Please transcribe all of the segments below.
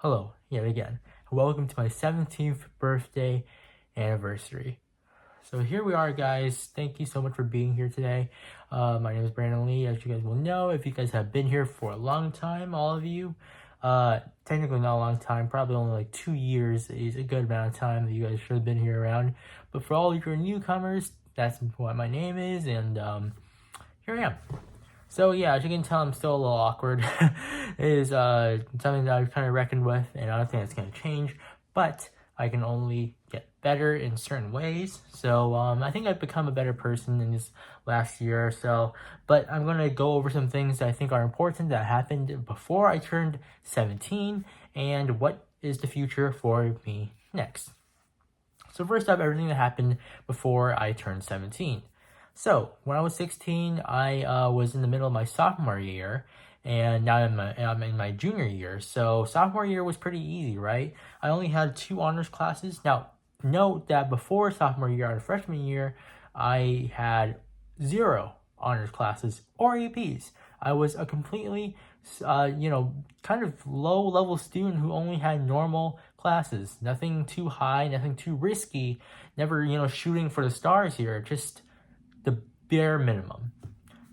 Hello, yet again. Welcome to my 17th birthday anniversary. So here we are, guys. Thank you so much for being here today. My name is Brandon Lee, as you guys will know. If you guys have been here for a long time, all of you, technically not a long time, probably only like 2 years is a good amount of time that you guys should have been here around. But for all of your newcomers, that's what my name is, and here I am. So yeah, as you can tell, I'm still a little awkward. It is something that I've kind of reckoned with, and I don't think it's going to change. But I can only get better in certain ways. So I think I've become a better person in this last year or so. But I'm going to go over some things that I think are important that happened before I turned 17, and what is the future for me next. So first up, everything that happened before I turned 17. So, when I was 16, I was in the middle of my sophomore year, and now I'm in my junior year. So, sophomore year was pretty easy, right? I only had 2 honors classes. Now, note that before sophomore year or freshman year, I had 0 honors classes or APs. I was a completely, kind of low-level student who only had normal classes. Nothing too high, nothing too risky. Never, shooting for the stars here. Just the bare minimum.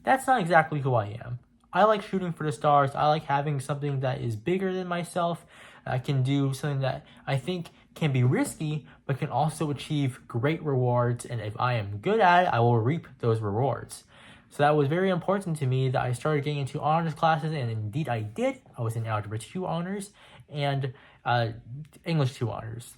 That's not exactly who I am. I like shooting for the stars. I like having something that is bigger than myself. I can do something that I think can be risky, but can also achieve great rewards. And if I am good at it, I will reap those rewards. So that was very important to me that I started getting into honors classes, and indeed I did. I was in Algebra 2 honors and English 2 honors.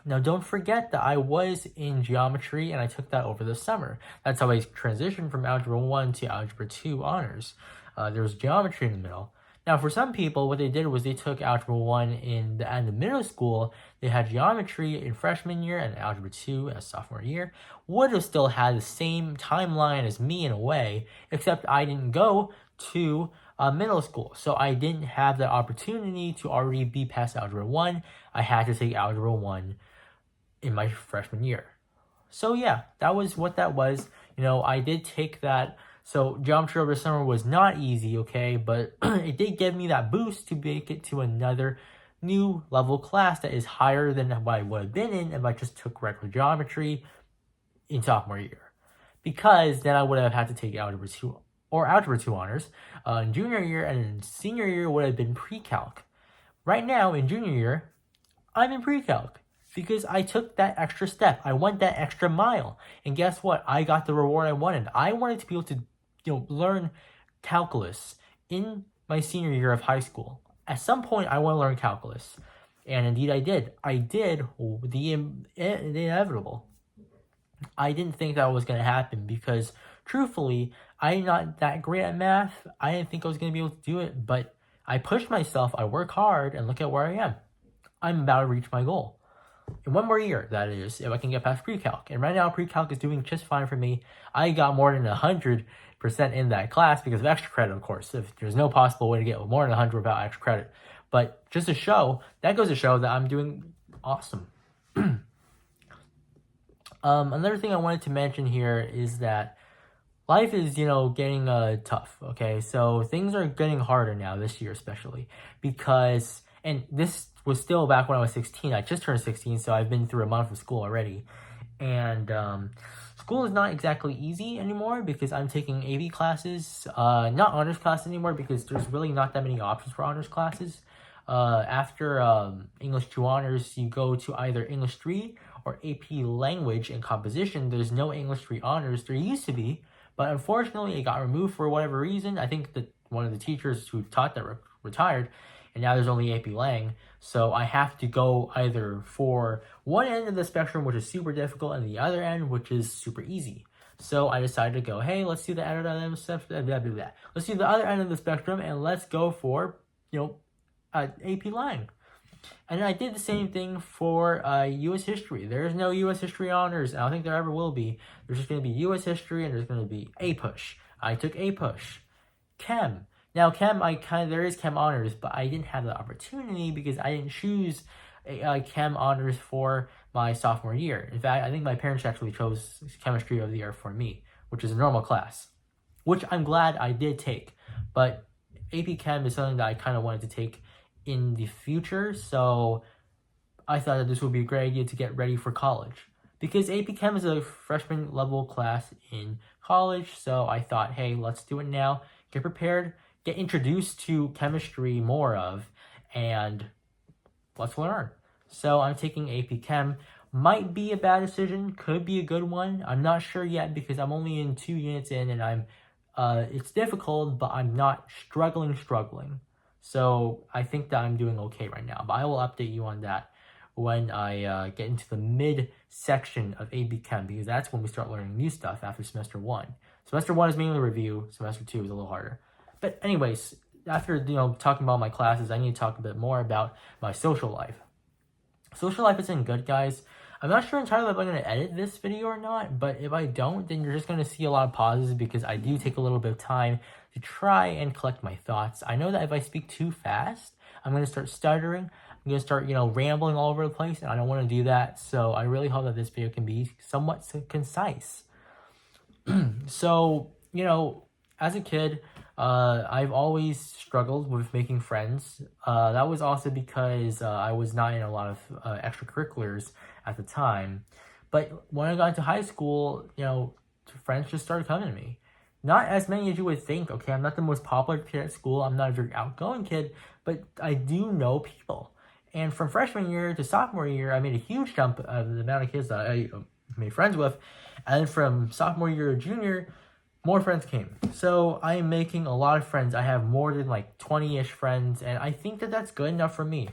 Now, don't forget that I was in geometry, and I took that over the summer. That's how I transitioned from Algebra 1 to Algebra 2 honors. There was geometry in the middle. Now, for some people, what they did was they took Algebra 1 in the end of middle school. They had geometry in freshman year and Algebra 2 as sophomore year. Would have still had the same timeline as me in a way, except I didn't go to middle school. So I didn't have the opportunity to already be past Algebra 1. I had to take Algebra 1 in my freshman year. So yeah, that was what that was. I did take that. So geometry over the summer was not easy, okay? But it did give me that boost to make it to another new level class that is higher than what I would have been in if I just took regular geometry in sophomore year. Because then I would have had to take Algebra 2 or Algebra 2 honors in junior year, and in senior year would have been pre-calc. Right now, in junior year, I'm in pre-calc, because I took that extra step. I went that extra mile. And guess what? I got the reward I wanted. I wanted to be able to, learn calculus in my senior year of high school. At some point, I want to learn calculus. And indeed, I did. I did the inevitable. I didn't think that was going to happen because, truthfully, I'm not that great at math. I didn't think I was going to be able to do it. But I pushed myself. I work hard, and look at where I am. I'm about to reach my goal. In 1 more year, that is, if I can get past pre-calc. And right now, pre-calc is doing just fine for me. I got more than 100% in that class because of extra credit, of course. If there's no possible way to get more than 100 without extra credit. But just to show, that goes to show that I'm doing awesome. Another thing I wanted to mention here is that life is, getting tough, okay? So things are getting harder now, this year especially, because, and this was still back when I was 16. I just turned 16, so I've been through a month of school already. And school is not exactly easy anymore because I'm taking AP classes, not honors classes anymore because there's really not that many options for honors classes. After English 2 honors, you go to either English 3 or AP language and composition. There's no English 3 honors. There used to be, but unfortunately it got removed for whatever reason. I think that one of the teachers who taught that retired, and now there's only AP Lang. So I have to go either for one end of the spectrum, which is super difficult, and the other end, which is super easy. So I decided to go, hey, let's do the other end of the spectrum. Let's do the other end of the spectrum, and let's go for, AP Lang. And I did the same thing for U.S. history. There's no U.S. history honors. I don't think there ever will be. There's just going to be U.S. history, and there's going to be A-Push. I took A-Push. Chem. Now, Chem, there is Chem honors, but I didn't have the opportunity because I didn't choose Chem honors for my sophomore year. In fact, I think my parents actually chose Chemistry of the Year for me, which is a normal class, which I'm glad I did take. But AP Chem is something that I kind of wanted to take in the future, so I thought that this would be a great idea to get ready for college. Because AP Chem is a freshman level class in college, so I thought, hey, let's do it now. Get prepared, get introduced to chemistry more of, and let's learn. So I'm taking AP Chem. Might be a bad decision, could be a good one. I'm not sure yet because I'm only in 2 units in and it's difficult, but I'm not struggling. So I think that I'm doing okay right now, but I will update you on that when I get into the mid section of AP Chem, because that's when we start learning new stuff after semester 1. Semester 1 is mainly review, semester 2 is a little harder. But anyways, after talking about my classes, I need to talk a bit more about my social life. Social life isn't good, guys. I'm not sure entirely if I'm going to edit this video or not, but if I don't, then you're just going to see a lot of pauses because I do take a little bit of time to try and collect my thoughts. I know that if I speak too fast, I'm going to start stuttering. I'm going to start, rambling all over the place, and I don't want to do that. So I really hope that this video can be somewhat concise. So, as a kid, I've always struggled with making friends. That was also because I was not in a lot of extracurriculars at the time. But when I got into high school, friends just started coming to me. Not as many as you would think, okay? I'm not the most popular kid at school. I'm not a very outgoing kid, but I do know people. And from freshman year to sophomore year, I made a huge jump of the amount of kids that I made friends with. And from sophomore year to junior, more friends came. So I am making a lot of friends. I have more than 20-ish friends, and I think that that's good enough for me.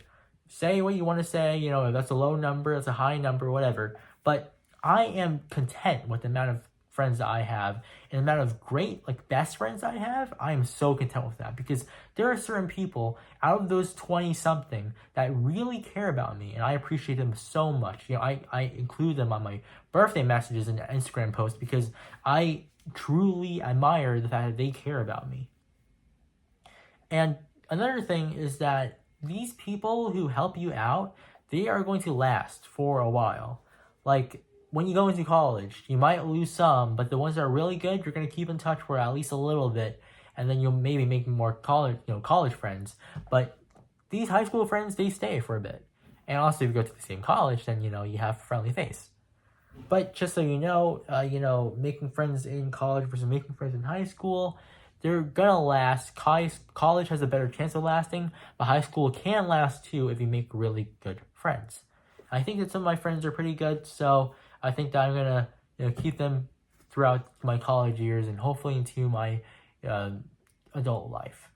Say what you want to say, if that's a low number, that's a high number, whatever. But I am content with the amount of friends that I have and the amount of great, best friends I have. I am so content with that because there are certain people out of those 20-something that really care about me, and I appreciate them so much. I include them on my birthday messages and Instagram posts because I truly admire the fact that they care about me. And another thing is that these people who help you out, they are going to last for a while. When you go into college, you might lose some, but the ones that are really good, you're going to keep in touch for at least a little bit, and then you'll maybe make more college friends. But these high school friends, they stay for a bit. And also, if you go to the same college, then, you have a friendly face. But just so you know, making friends in college versus making friends in high school, they're gonna last. College has a better chance of lasting, but high school can last too if you make really good friends. I think that some of my friends are pretty good, so I think that I'm gonna keep them throughout my college years and hopefully into my adult life.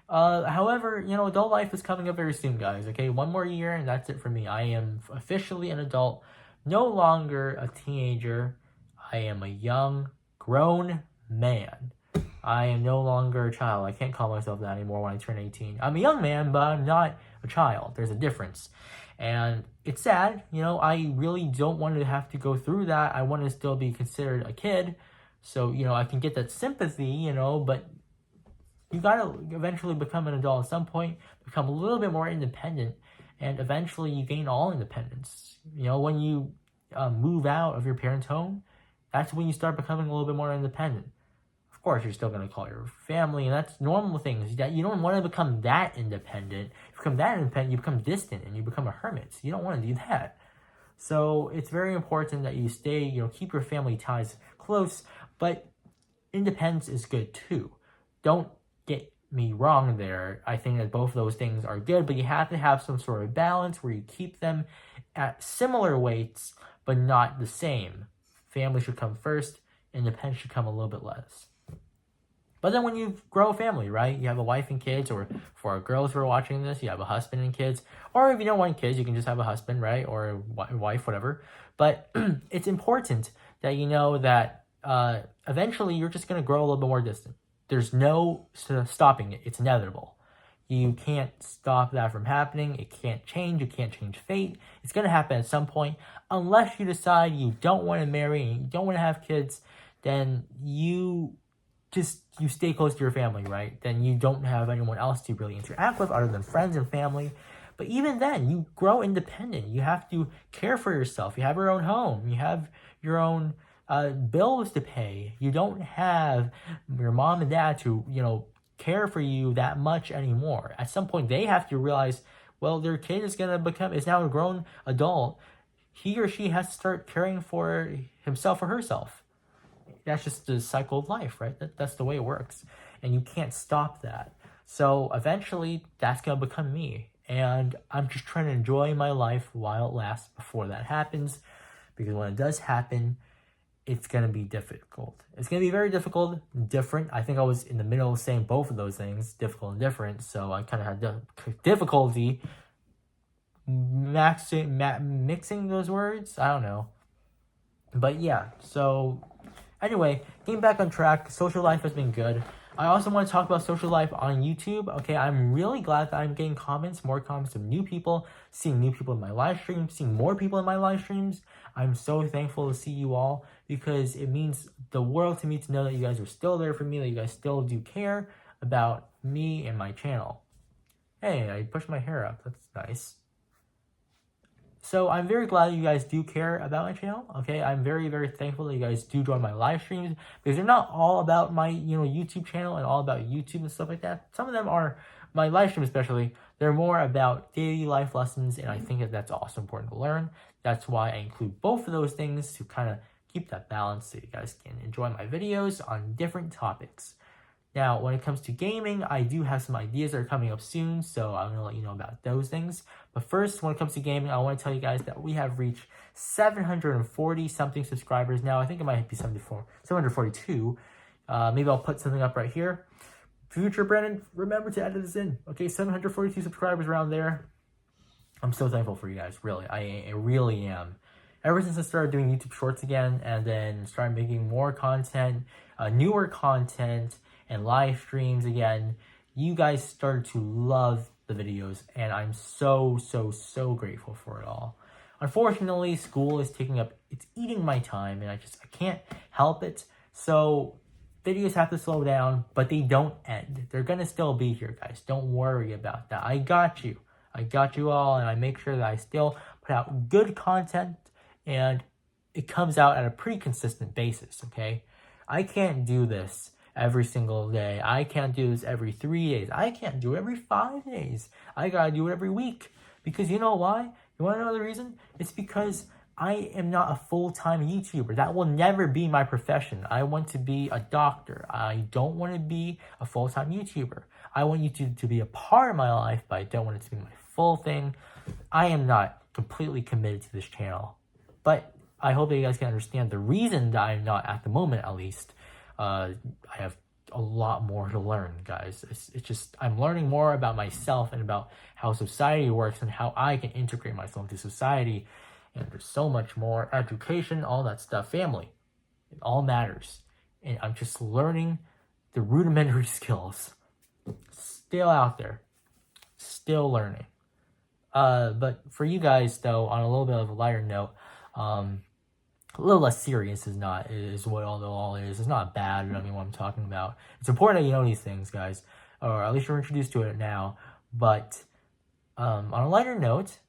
However, adult life is coming up very soon, guys. Okay, 1 more year and that's it for me. I am officially an adult. No longer a teenager. I am a young, grown man. I am no longer a child. I can't call myself that anymore when I turn 18. I'm a young man, but I'm not a child. There's a difference. And it's sad. I really don't want to have to go through that. I want to still be considered a kid. So, I can get that sympathy, but you got to eventually become an adult at some point, become a little bit more independent. And eventually you gain all independence. When you move out of your parents' home, that's when you start becoming a little bit more independent. Of course, you're still going to call your family, and that's normal things. That you don't want to become that independent. If you become that independent, you become distant, and you become a hermit. So you don't want to do that. So it's very important that you stay, keep your family ties close, but independence is good too. Don't get me wrong there. I think that both of those things are good, but you have to have some sort of balance where you keep them at similar weights, but not the same. Family should come first, independence should come a little bit less. But then when you grow a family, right, you have a wife and kids, or for our girls who are watching this, you have a husband and kids, or if you don't want kids, you can just have a husband, right, or a wife, whatever. But it's important that you know that eventually you're just going to grow a little bit more distant. There's no stopping it. It's inevitable. You can't stop that from happening. It can't change. You can't change fate. It's going to happen at some point. Unless you decide you don't want to marry and you don't want to have kids, then you stay close to your family, right? Then you don't have anyone else to really interact with other than friends and family. But even then, you grow independent. You have to care for yourself. You have your own home. You have your own bills to pay. You don't have your mom and dad to, care for you that much anymore. At some point, they have to realize, well, their kid is now a grown adult. He or she has to start caring for himself or herself. That's just the cycle of life, right? That's the way it works. And you can't stop that. So eventually, that's going to become me. And I'm just trying to enjoy my life while it lasts before that happens. Because when it does happen, it's going to be difficult. It's going to be very difficult, different. I think I was in the middle of saying both of those things, difficult and different. So I kind of had difficulty mixing those words. I don't know. But yeah, so anyway, getting back on track, social life has been good. I also want to talk about social life on YouTube. Okay, I'm really glad that I'm getting more comments from new people, seeing new people in my live streams, seeing more people in my live streams. I'm so thankful to see you all because it means the world to me to know that you guys are still there for me, that you guys still do care about me and my channel. Hey, I pushed my hair up. That's nice. So I'm very glad that you guys do care about my channel. Okay, I'm very, very thankful that you guys do join my live streams because they're not all about my, YouTube channel and all about YouTube and stuff like that. Some of them are, my live stream especially, they're more about daily life lessons, and I think that that's also important to learn. That's why I include both of those things to kind of keep that balance so you guys can enjoy my videos on different topics. Now, when it comes to gaming, I do have some ideas that are coming up soon, so I'm going to let you know about those things. But first, when it comes to gaming, I want to tell you guys that we have reached 740-something subscribers now. I think it might be 742. Maybe I'll put something up right here. Future Brandon, remember to edit this in. Okay, 742 subscribers around there. I'm so thankful for you guys, really. I really am. Ever since I started doing YouTube Shorts again, and then started making more content, newer content, and live streams again, you guys started to love the videos, and I'm so grateful for it all. Unfortunately, school is it's eating my time, and I can't help it. So videos have to slow down, but they don't end. They're gonna still be here, guys. Don't worry about that. I got you. I got you all, and I make sure that I still put out good content, and it comes out at a pretty consistent basis, okay? I can't do this every single day. I can't do this every 3 days. I can't do it every 5 days. I gotta do it every week. Because you know why? You wanna know the reason? It's because I am not a full-time YouTuber. That will never be my profession. I want to be a doctor. I don't want to be a full-time YouTuber. I want YouTube to be a part of my life, but I don't want it to be my full thing. I am not completely committed to this channel. But I hope that you guys can understand the reason that I'm not, at the moment at least. I have a lot more to learn, guys. It's just, I'm learning more about myself and about how society works and how I can integrate myself into society. And there's so much more. Education, all that stuff, family. It all matters. And I'm just learning the rudimentary skills. Still out there. Still learning. But for you guys, though, on a little bit of a lighter note, a little less serious is what all it is. It's not bad, what I'm talking about. It's important that you know these things, guys, or at least you're introduced to it now. But on a lighter note,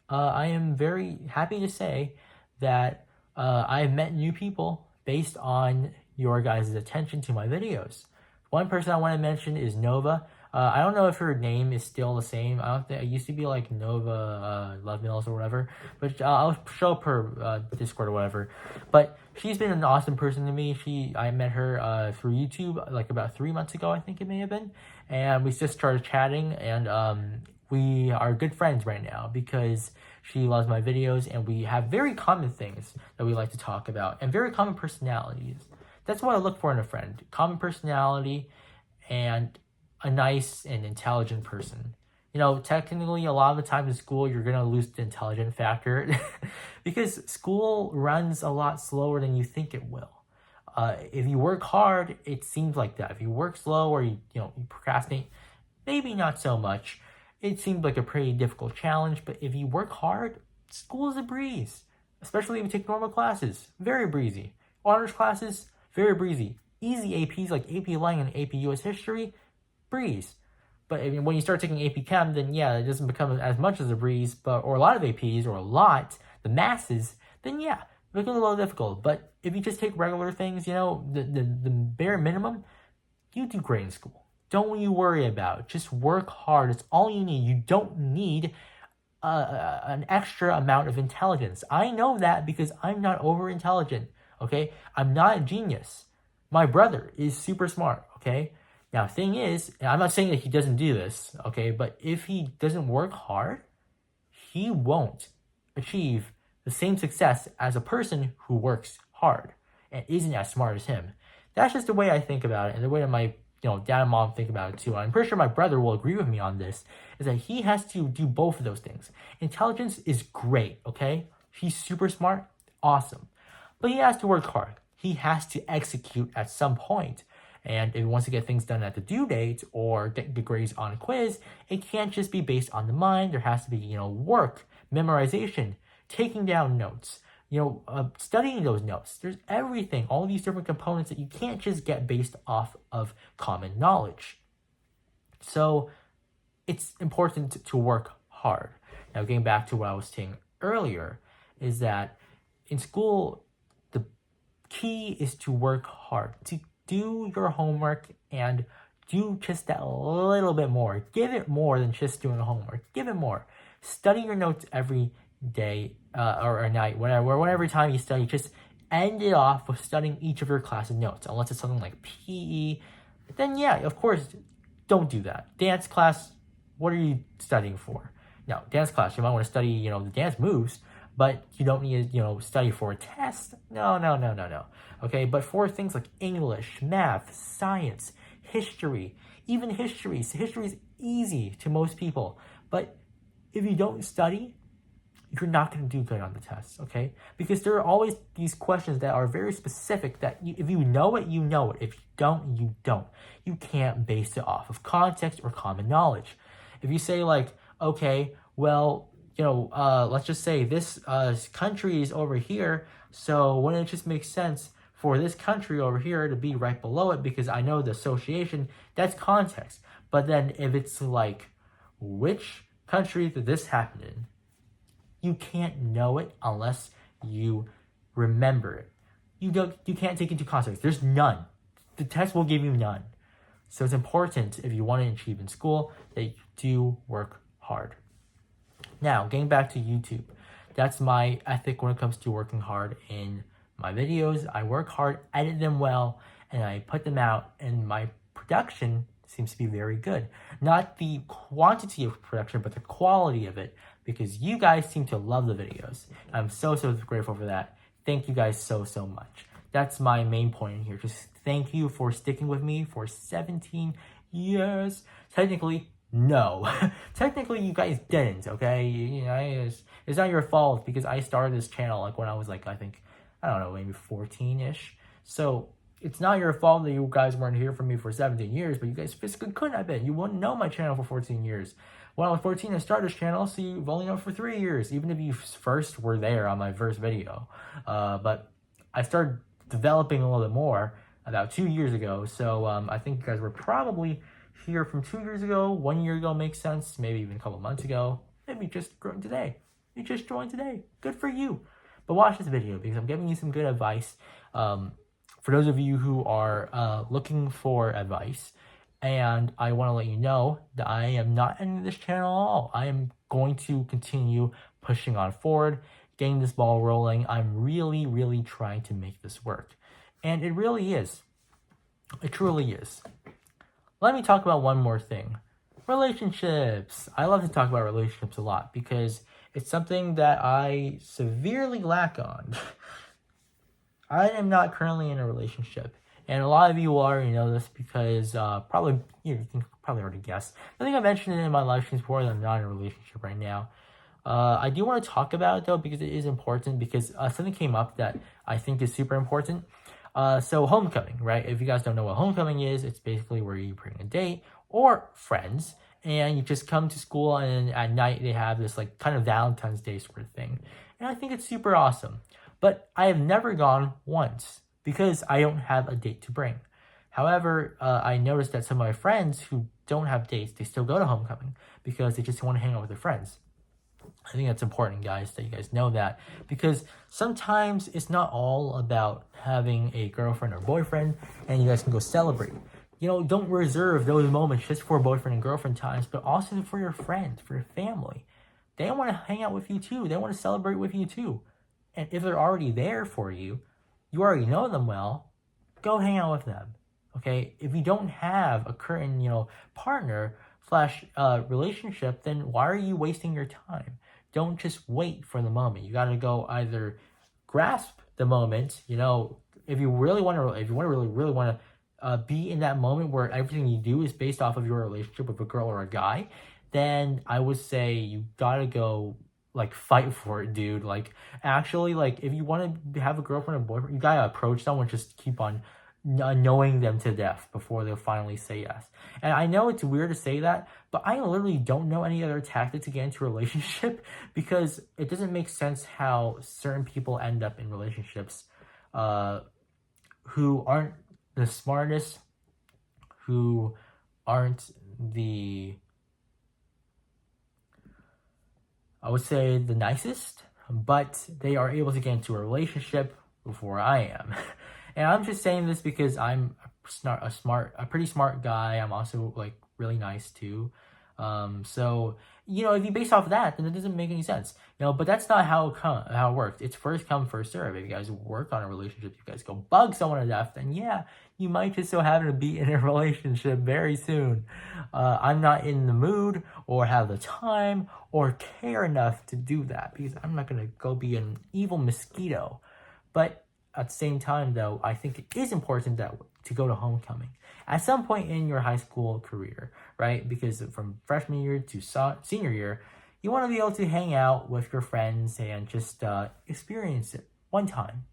I am very happy to say that I've met new people based on your guys' attention to my videos. One person I want to mention is Nova. I don't know if her name is still the same. I don't think it used to be like Nova Love Mills or whatever, but I'll show up her Discord or whatever. But she's been an awesome person to me. I met her through YouTube like about 3 months ago, I think it may have been, and we just started chatting, and we are good friends right now because she loves my videos, and we have very common things that we like to talk about and very common personalities. That's what I look for in a friend: common personality and a nice and intelligent person. Technically, a lot of the time in school, you're going to lose the intelligent factor because school runs a lot slower than you think it will. If you work hard, it seems like that. If you work slow or you procrastinate, maybe not so much. It seems like a pretty difficult challenge, but if you work hard, school is a breeze. Especially if you take normal classes, very breezy. Honors classes, very breezy. Easy APs like AP Lang and AP US History, breeze. But when you start taking AP Chem, then yeah, it doesn't become as much as a breeze, or a lot of APs, or a lot, the masses, then yeah, it becomes a little difficult. But if you just take regular things, the bare minimum, you do great in school. Don't you worry about it. Just work hard. It's all you need. You don't need an extra amount of intelligence. I know that because I'm not over intelligent. Okay, I'm not a genius. My brother is super smart. Okay, now thing is, and I'm not saying that he doesn't do this. Okay, but if he doesn't work hard, he won't achieve the same success as a person who works hard and isn't as smart as him. That's just the way I think about it, and the way that my dad and mom think about it too. I'm pretty sure my brother will agree with me on this, is that he has to do both of those things. Intelligence is great, okay? He's super smart, awesome. But he has to work hard. He has to execute at some point. And if he wants to get things done at the due date or get good grades on a quiz, it can't just be based on the mind. There has to be, work, memorization, taking down notes, studying those notes. There's everything, all these different components that you can't just get based off of common knowledge. So it's important to work hard. Now, getting back to what I was saying earlier, is that in school, the key is to work hard, to do your homework and do just that little bit more. Give it more than just doing the homework. Give it more. Study your notes every day or a night, whatever time you study. Just end it off with studying each of your class's notes. Unless it's something like PE, then yeah, of course, don't do that. Dance class, what are you studying for? No, dance class, you might want to study, the dance moves, but you don't need to, study for a test. No. Okay, but for things like English, math, science, history, even history is easy to most people. But if you don't study, you're not going to do good on the test, okay? Because there are always these questions that are very specific that if you know it, you know it. If you don't, you don't. You can't base it off of context or common knowledge. If you say like, okay, well, let's just say this country is over here, so wouldn't it just make sense for this country over here to be right below it because I know the association, that's context. But then if it's like, which country did this happen in? You can't know it unless you remember it. You can't take into context. There's none. The test will give you none. So it's important, if you want to achieve in school, that you do work hard. Now, getting back to YouTube, that's my ethic when it comes to working hard in my videos. I work hard, edit them well, and I put them out, and my production seems to be very good. Not the quantity of production, but the quality of it, because you guys seem to love the videos. I'm so grateful for that. Thank you guys so much. That's my main point in here. Just thank you for sticking with me for 17 years. Technically, no. Technically, you guys didn't, okay? It's not your fault because I started this channel like when I was like, I think, I don't know, maybe 14-ish. So it's not your fault that you guys weren't here for me for 17 years, but you guys physically couldn't have been. You wouldn't know my channel for 14 years. When I was 14, I started this channel, so you've only known for 3 years, even if you first were there on my first video. But I started developing a little bit more about 2 years ago, so I think you guys were probably here from 2 years ago. 1 year ago makes sense, maybe even a couple months ago. Maybe just joined today. You just joined today. Good for you. But watch this video because I'm giving you some good advice. For those of you who are looking for advice, and I want to let you know that I am not ending this channel at all. I am going to continue pushing on forward, getting this ball rolling. I'm really trying to make this work. And it really is. It truly is. Let me talk about one more thing. Relationships. I love to talk about relationships a lot because it's something that I severely lack on. I am not currently in a relationship. And a lot of you will already know this because probably you can probably already guess. I think I mentioned it in my live streams before that I'm not in a relationship right now. I do want to talk about it though because it is important because something came up that I think is super important. So homecoming, right? If you guys don't know what homecoming is, it's basically where you bring a date or friends and you just come to school and at night they have this like kind of Valentine's Day sort of thing. And I think it's super awesome. But I have never gone once because I don't have a date to bring. However, I noticed that some of my friends who don't have dates, they still go to homecoming because they just want to hang out with their friends. I think that's important, guys, that you guys know that. Because sometimes it's not all about having a girlfriend or boyfriend and you guys can go celebrate. don't reserve those moments just for boyfriend and girlfriend times, but also for your friends, for your family. They want to hang out with you too. They want to celebrate with you too. And if they're already there for you, you already know them well, go hang out with them. Okay? If you don't have a current, partner slash relationship, then why are you wasting your time? Don't just wait for the moment. You got to go either grasp the moment, if you really want to, if you want to really want to be in that moment where everything you do is based off of your relationship with a girl or a guy, then I would say you gotta go fight for it, dude. Actually, if you want to have a girlfriend or boyfriend, you gotta approach someone, just keep on knowing them to death before they'll finally say yes. And I know it's weird to say that, but I literally don't know any other tactic to get into a relationship because it doesn't make sense how certain people end up in relationships who aren't the smartest, who aren't I would say the nicest, but they are able to get into a relationship before I am. And I'm just saying this because I'm a pretty smart guy. I'm also really nice too. So if you base off that, then it doesn't make any sense. But that's not how it works. It's first come, first serve. If you guys work on a relationship, you guys go bug someone to death, then yeah, you might just so happen to be in a relationship very soon. I'm not in the mood or have the time or care enough to do that because I'm not gonna go be an evil mosquito. But at the same time, though, I think it is important to go to homecoming at some point in your high school career, right? Because from freshman year to senior year, you want to be able to hang out with your friends and just experience it one time.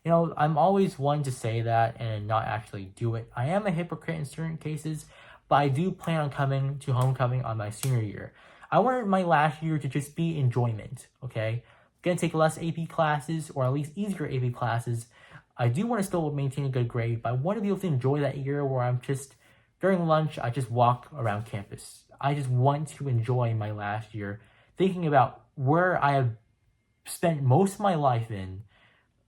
I'm always one to say that and not actually do it. I am a hypocrite in certain cases, but I do plan on coming to homecoming on my senior year. I wanted my last year to just be enjoyment, okay? Gonna take less AP classes, or at least easier AP classes. I do want to still maintain a good grade, but I want to be able to enjoy that year where I'm just, during lunch, I just walk around campus. I just want to enjoy my last year, thinking about where I have spent most of my life in,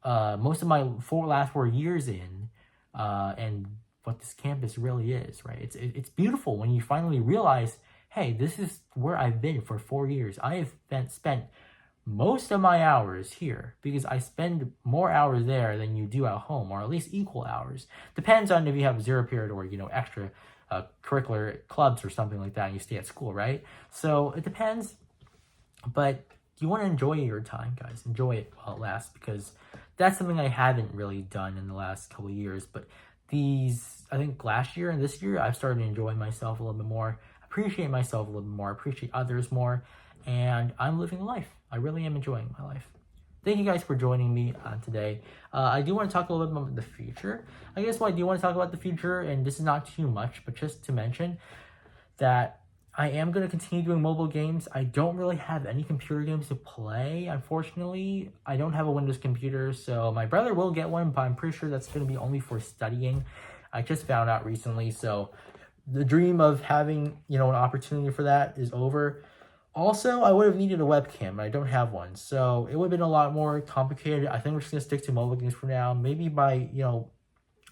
most of my last 4 years in, and what this campus really is, right? It's beautiful when you finally realize, hey, this is where I've been for 4 years. I have spent most of my hours here because I spend more hours there than you do at home, or at least equal hours. Depends on if you have zero period or extra curricular clubs or something like that and you stay at school, right? So it depends, but you want to enjoy your time, guys. Enjoy it while it lasts, because that's something I haven't really done in the last couple of years. But I think last year and this year, I've started to enjoy myself a little bit more, appreciate myself a little bit more, appreciate others more, and I'm living life. I really am enjoying my life. Thank you guys for joining me today. I do want to talk a little bit about the future. I guess what I do want to talk about the future, and this is not too much, but just to mention that I am going to continue doing mobile games. I don't really have any computer games to play, unfortunately. I don't have a Windows computer, so my brother will get one, but I'm pretty sure that's going to be only for studying. I just found out recently, so the dream of having, an opportunity for that is over. Also, I would have needed a webcam, and I don't have one, so it would have been a lot more complicated. I think we're just going to stick to mobile games for now. Maybe by,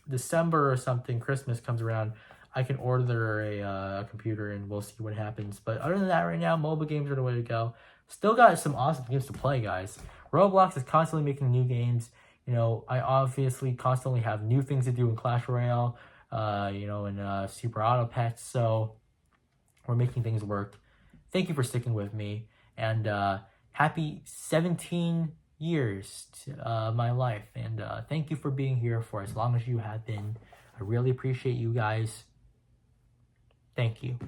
December or something, Christmas comes around, I can order a computer and we'll see what happens. But other than that, right now, mobile games are the way to go. Still got some awesome games to play, guys. Roblox is constantly making new games. I obviously constantly have new things to do in Clash Royale, and Super Auto Pets, so we're making things work. Thank you for sticking with me, and happy 17 years to my life, and thank you for being here for as long as you have been. I really appreciate you guys. Thank you.